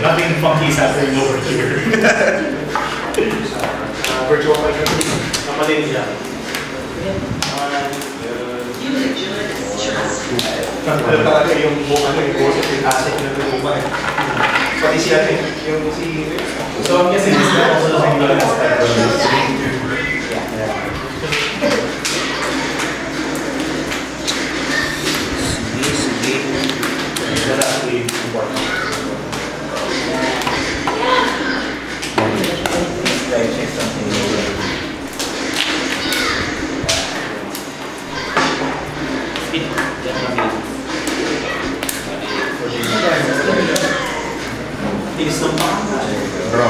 Nothing funky is happening over here. Virtual function. Kapalin siya. Talaga yung ano yung boss of yung asset na lupa eh. Pati siya yung si... So I'm guessing this guy also doesn't know this type of that's actually important. Bro.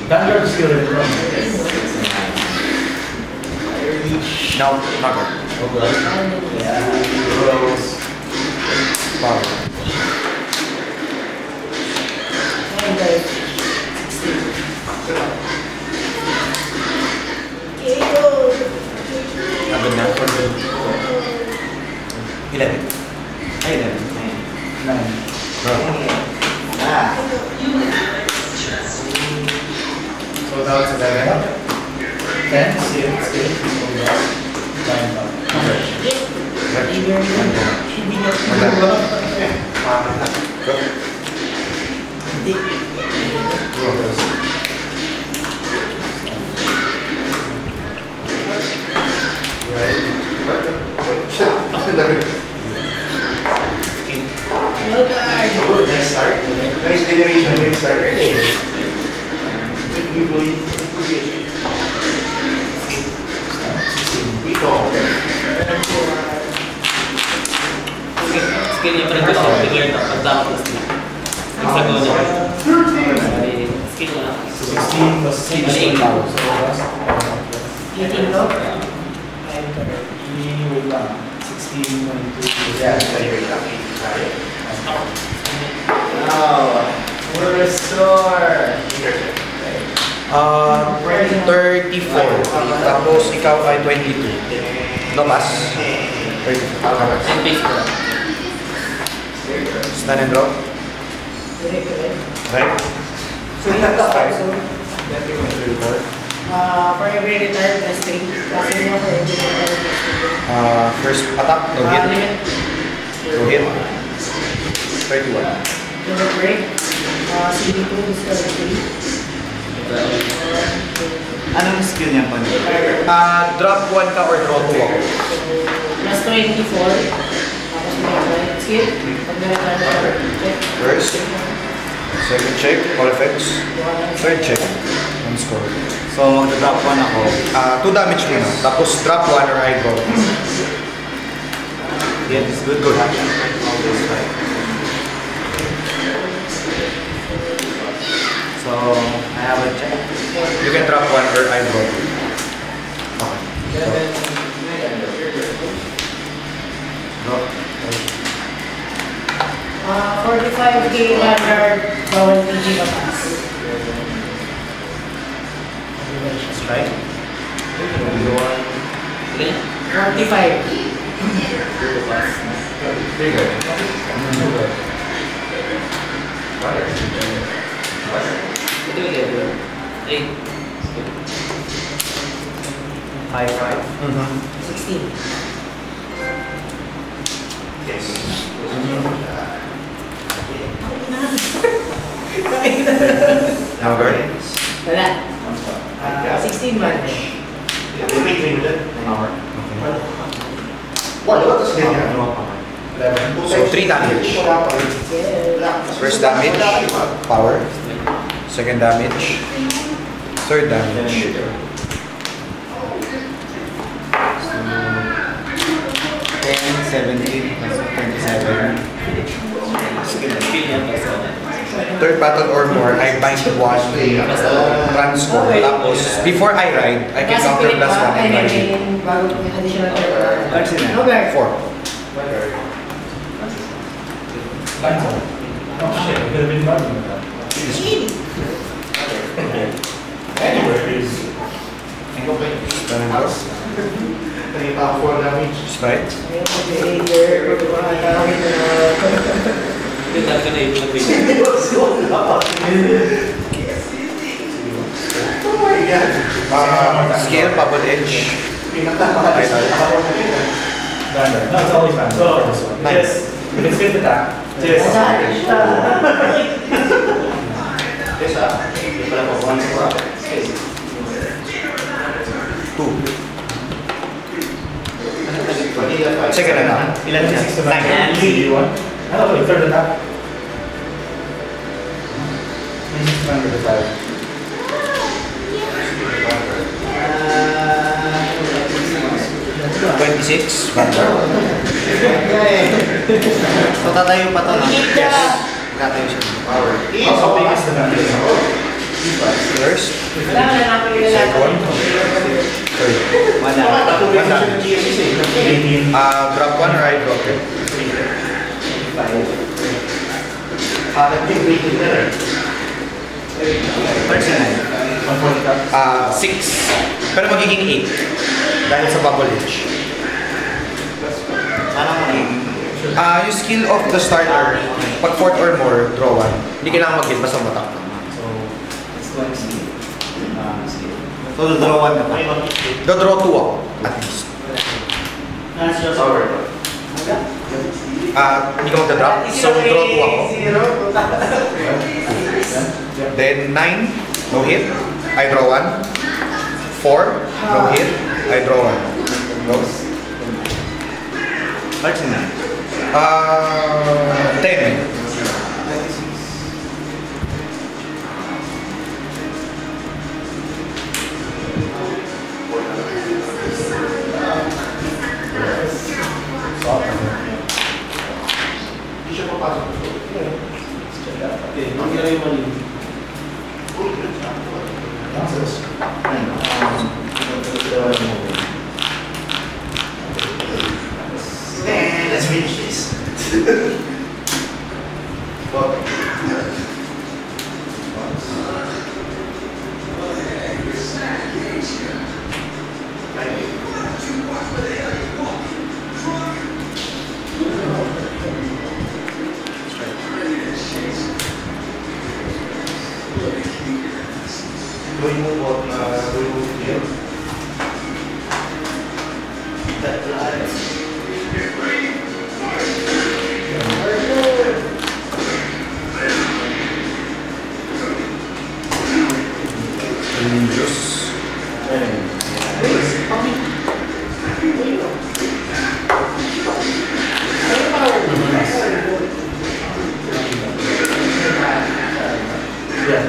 Vanguard is still in front. No, not good. Yeah. Rose. Power. Agad na. 11. Ay, 11. 9. Bro. So now it's 11. 10, still. Next start. Next generation, next start. Skill niya pa rin kasi declare na pagdama ko na skill. Hexagon niya. Skill ko na. 16 plus 6 power. So that's 18 no? wait lang. 16, 22. Yeah, wait lang. Wow. Restore. 34. Tapos ikaw ay 22. No pass. 34. Same base ko lang. Stand and draw. Right. So you have to also, for every retire, press 3. Kasi mo for every retire, press 3. First attack, no hit. Limit. No hit. 31. Limit break. CD2, discard 3. Anong skill niya pa niya? Drop 1 ka or draw 2 ako. Plus 24. Tapos may right skill. Pag na-retire, check. First. Second check, all effects. Third check. One score. So, magda-drop 1 ako. 2 damage muna. Tapos drop 1 or I draw. Yeah, it's good. Good. Always right. So, I have a check. You can drop 1 or I draw. Okay. Drop. 45k under bawal PG patas. Strike. 45. Trigger. Ito yung level. 8. 5. 16. Yes. Number? Wala. 16 man. So 3 damage. First damage, power. Second damage. Third damage. 17 plus 27. Third battle or more, I bind 1 transform. Tapos, before I ride, I can counter plus 1 and ride it. No guard. 4. Oh shit. could have been done with that. Anywhere is. Kanina ako 4 damage. Strike. Hindi talaga na yung nag-base. Oh my God. Skill, bubble edge. Pinagtapakan sa ako na yun. Thunder. No, it's always thunder. So, This one. yes. If it's fifth attack, Yes. Yes, Yes, Hindi pala po. 1 sa Yes. 2. Vanilla 5. Second na lang. ilan siya? 6 to 9. Nine. You want? Ano ba? Third attack? May 6 to 9 with the 5. 26. Thunder. So tatayo pa to na. Yes. Tatayo siya. Power. How big is the thunder? First. Kailangan na namin yung Second. Third. Wala. Patuloy na siya ng GSS eh. 18. Drop 1 or I drop it? Parang yung rated na rin. 39. 6. Pero magiging 8. Dahil sa bubble edge. Parang magiging. Yung skill of the starter, pag 4th or more, draw 1. Hindi kailangan mag-hit, basta matak. So, it's going to see. So, draw 1 na pa. Draw 2 ako, at least. Power. Hindi ka magda-drop, so draw 2 ako. Then 9, no hit, I draw 1. 4, no hit, I draw 1. No? 39. 10. Hindi siya papasok. Hindi na yung mali. Let's finish this. Going mo po na going mo here. Juice. Yeah.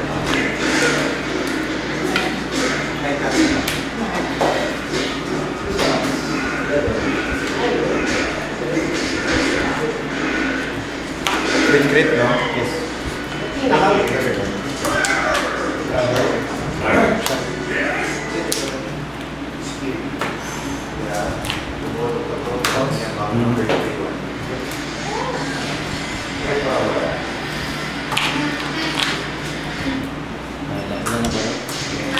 Crit, no? Yes.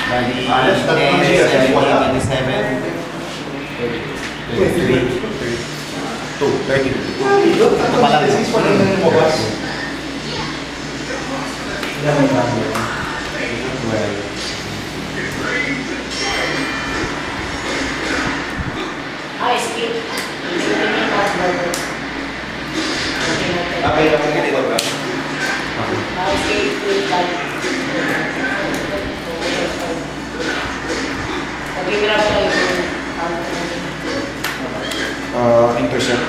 Bali, Alas, 10, tatlong 17, wala. 27. 2, 30. Ito pala. This is pala na lumabas. Ilan may number? 12. Ay, skip. Skip yung password. Okay, lang ang ganito ba? Ay, skip yung Pag-grab tayo yung Intercept.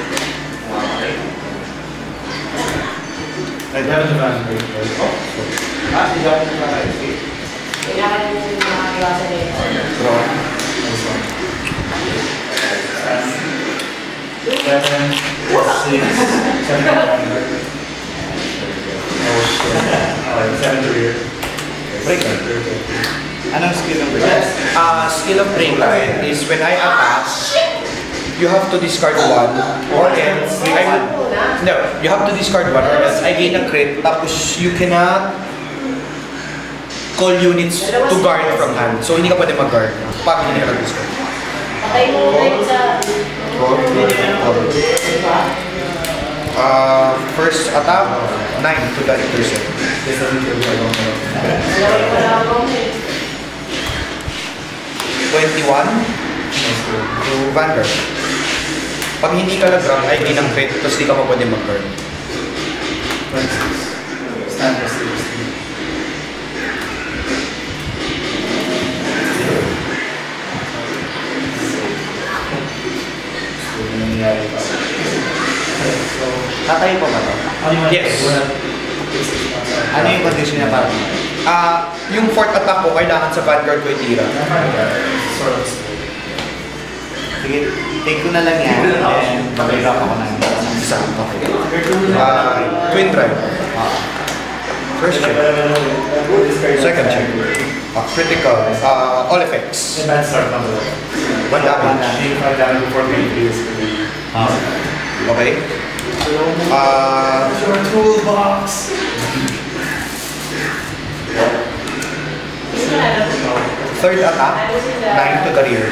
I haven't done great. Si Jack na escape. kailangan yung mga iwasan nito. Draw. 7, 6, 7, Oh shit. Alright, 7 to rear. Break. Anong skill ng break? Skill of Breakline is when I attack, you have to discard 1 or else I will, no, You have to discard one or else I gain a crit. Tapos you cannot call units to guard from hand. So hindi ka pwede mag-guard. Pag hindi ka nag-discard. Patay mo na yun sa... First attack, 9 to the intercept. 21 to Vanguard. Pag hindi ka nag-rank, ay gain ang crit, tapos di ka pa pwede mag-guard. Standard series. Tatayo pa ba to? Yes. Ano yung condition niya para? Yung fourth attack ko, kailangan sa Vanguard ko itira. Sige, take ko na lang yan. And mag-drop ako ng Isa. Okay. Twin drive. First check. Second check. Critical. All effects. Advanced start number. 1 damage. She 5 damage before being used to be. Okay. Your toolbox. Third attack, 9 to the rear.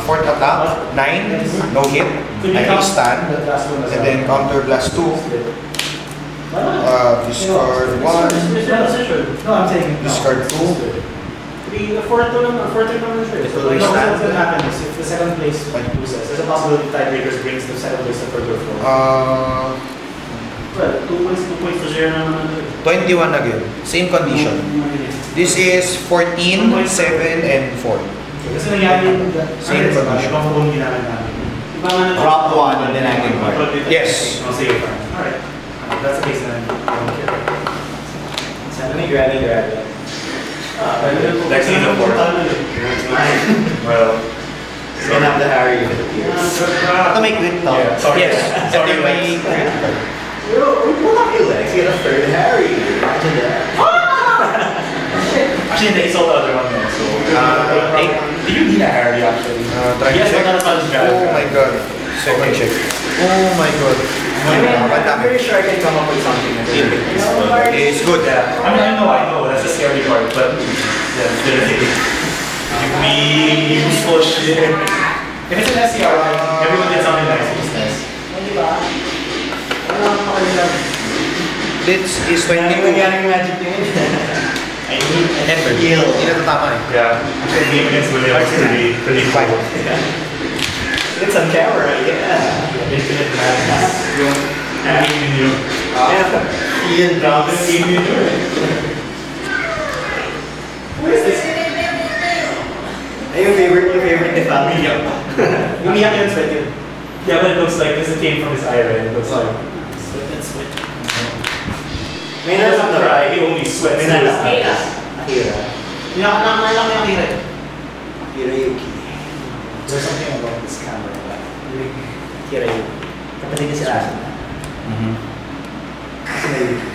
Fourth attack, 9, no hit. I stand. And then counter blast 2. Discard 1. No, I'm saying Discard 2. The fourth one is It will no, stand. what's going to happen is if the second place loses, there's a possibility tiebreakers brings the second place to further floor. Well, 2 points to share naman. 21 again. Same condition. This is 14, 7, and 4. Kasi nangyari yung Same condition. ibang phone ginamit namin. Iba nga na- Drop one and then I can guard. Yes. I'll say it fine. Alright. That's the case then. Ano yung granny? Next is a four. Well, You can have the Harry if it appears. Ito may crit to. yeah, sorry. Yes. Sorry, And then may We pull up your legs, get a third Harry. Imagine that. Actually, they sold the other one though, so. 8. Do you need a Harry actually? Try Yes, check. but not as much as Jack. Oh my god. Second check. Oh my god. I'm pretty sure I can come up with something that It's good. Yeah, I know, that's the scary part, but yeah, dedicated. You be useful shit. If it's an SCR, everyone did something nice, it's nice. This is 22. Nangyaring magic yun. I need Enter. Heal. Hindi na tatama eh. Yeah, actually, game against William was pretty Fine. cool. It's on camera, yeah. Infinite madness. Hanging in you. Ian Dropping in you. What is this? Ay, yung favorite ni family. Umiyak yun, sweat yun. Yeah, but it looks like this came from his eye, right? It looks like Sweat and sweat. May he doesn't nalang cry, he only sweats. May nalang. Akira. Akira. Naman lang yung Akira. Akira Yuki. There's something about this camera that Akira Yuki. Kapatid niya si Asuna. Kasi na Yuki.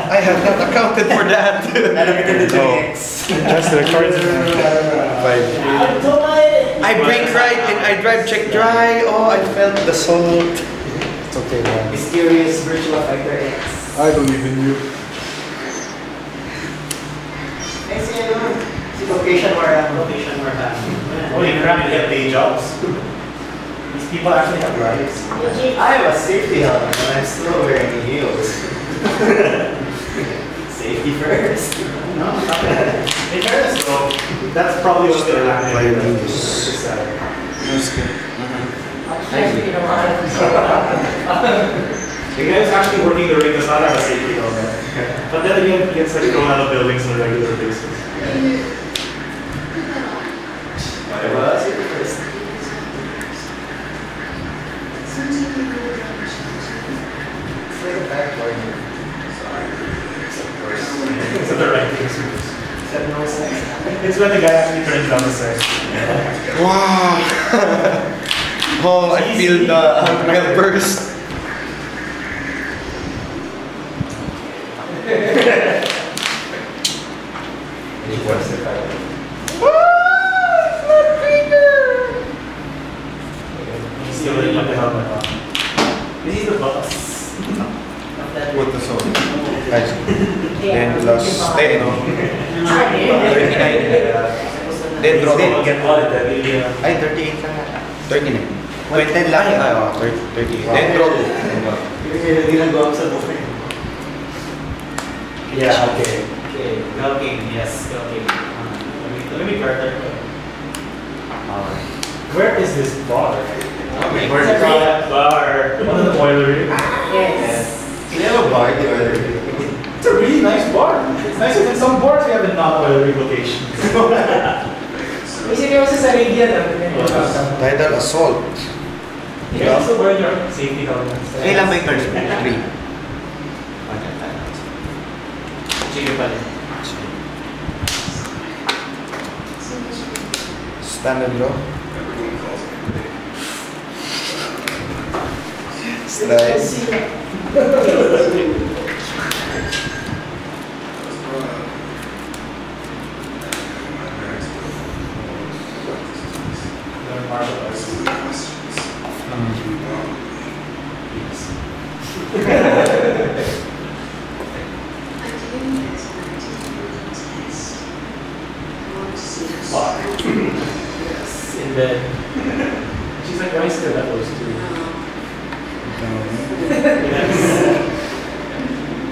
I have not accounted for that. Nalapitan din Oh. X. Just the cards. I brake right and I drive check dry. Oh, I felt the salt. It's okay, man. Mysterious Virtual Fighter X. I believe in you. Ay, si ano? Si Location War. Location War. Holy crap, they have day jobs. These people actually have lives. I have a safety helmet, but I'm still wearing heels. Safety first. No, in fairness though, that's probably what's going to happen. It's sad. The guy who's actually working the ring does not have a safety helmet. But then again, he gets like thrown out of buildings on a regular basis. Whatever, safety first. It's like a backboard. It's the right thing to do. Except no sex. It's when the guy actually turns down the sex. Wow. Oh, I feel the adrenaline burst. He was the fighter. Then plus 10. 39. Then draw. Get all the Ay, 38 ka na. 39. 10 lang. Ay, 38. Then draw 2. Hindi lang go sa buhay. Yeah, okay. Okay, Galking, yes, Galking. Let me guard that. Where is this bar? Where's the bar? On the boiler room. Yes. Can you have a bar there? It's a really nice bar. It's nicer than some bars we have in non-boiler room locations. Isipin mo sa sarili yan. Tidal Assault. You can also wear your safety helmets. Ilan ba yung cards mo? 3. Sige pala. Standard draw. Strike. Yes, and then she's like, why is there levels too? Yes.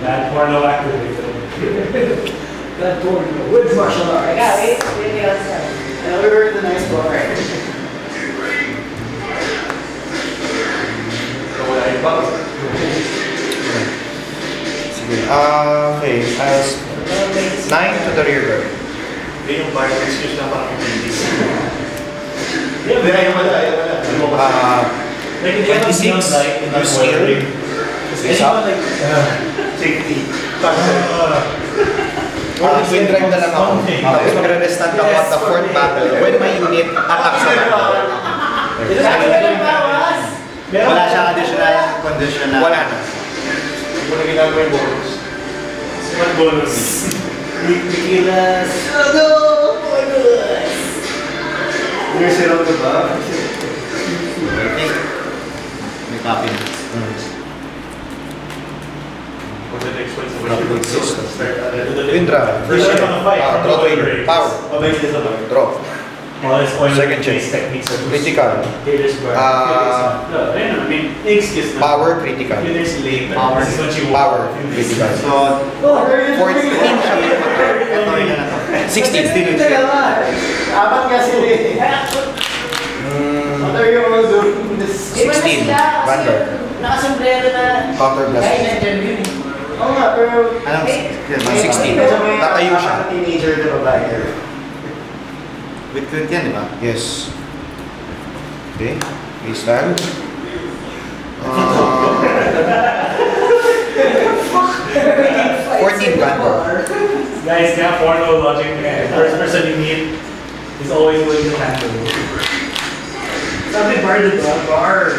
That porno activated. That porno. Woods martial arts. Teka, wait outside. And we were in the nice bar. Sige. Okay. As 9 to the rear guard. Hindi yung bar excuse na parang activities. Yeah, Hindi, ayaw wala. like in the end of 26, neon light in that you boiler skill. room. Is up. Like, Safety. Twin drive na lang ako. Tapos magre-restant ako at the fourth battle when my unit attacks sa battle. Wala siyang additional condition na. Wala na. Hindi ko na ginagawa yung bonus. what bonus? Ridiculous. No! Bonus! You're zero to ba? May copy na. What's the next one? Twin drive. First check. Draw twin. Power. Mabait din sa bar. Draw. All this oil Second check. techniques are Critical. Haters bar. Ah, I mean, excuse me. Power critical. Haters late. Power. This is what you Power want. critical. So, 14 siya. ito yun na to. 16. Apat kasi eh. What are you all doing? 16. Vanguard. Nakasombrero na. Counter blast. Kaya na-interview eh. Oo nga, pero... Anong 16? Medyo may Tatayo siya. teenager na babae. With cute yan, di ba? Yes. Okay. Baseline. 14 Vanguard. Guys, kaya porno logic na first person you meet is always willing to handle. Sabi bar the dog bar.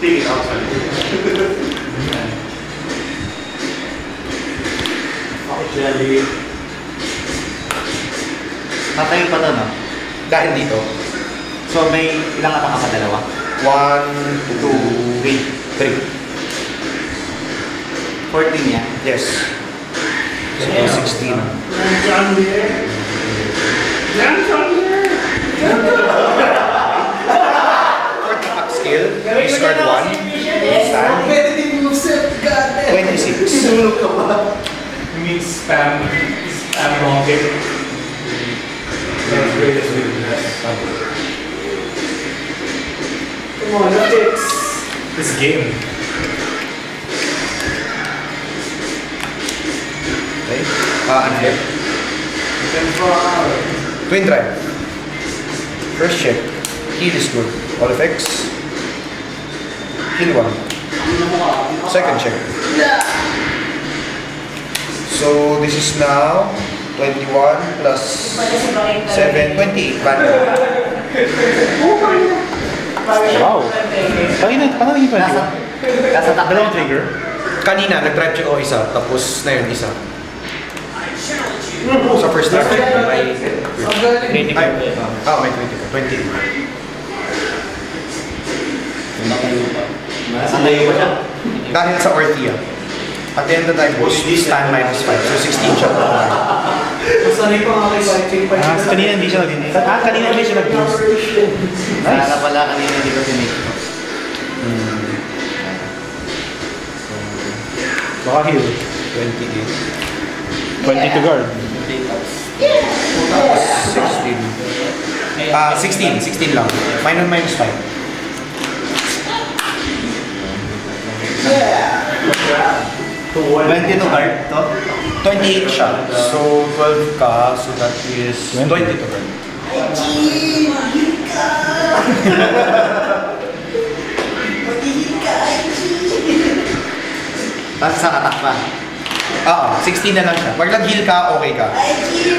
Take it outside. Ako jelly. Tatayo pa to, no? Dahil dito. So, may ilang atang ka dalawa? 1, 2, 3. 14 yan. Yes. So, 16. John Deere. John Deere. 40 pack skill. Discard 1. Stand. Competitive moveset, goddamn! 26. Sulog ka ba? You mean spam rocket. That's greatest weakness. Come on, let's fix this game. Okay. Unflip. Twin drive. First check. Heal is good. All effects. Heal 1. Second check. So this is now 21 plus 7, 28 Vanguard. Wow. Paano yung 21? Nasa takbo. Dalawang trigger? Kanina, nag-drive check ako isa, tapos na yun isa. Sa first drive check, may... Critical Ay, pa eh. may critical. 28. Nasa layo pa siya. Dahil sa Orthia. At the end of the time, boss, stand -5. So 16 siya. Sanay pa nga kay Viking. Kanina hindi siya nag-boost. Kanina hindi siya nag-boost. Sana pala kanina hindi ko tinake. Baka heal. 28. 20 to guard. Tapos 16. 16 lang. -5. 20 to guard to? 28 siya. So 12 ka, so that is 20 to guard. Tapos sa katak pa. Oo, 16 na lang siya. Pag nag-heal ka, okay ka.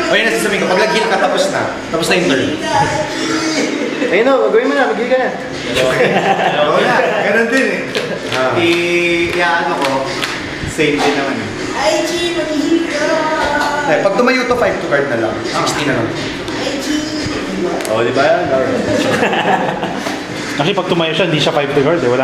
O yun nasasabihin ko, pag nag-heal ka, tapos na. Tapos na yung turn. Ayun o, gawin mo na, mag-heal ka na. Oo na, ganun din eh. I-ano ko, same din naman eh. Eh, pag tumayo to 5 to guard na lang, 16 na lang. Oo, di ba yan? Actually, pag tumayo siya, hindi siya 5 to guard eh. Wala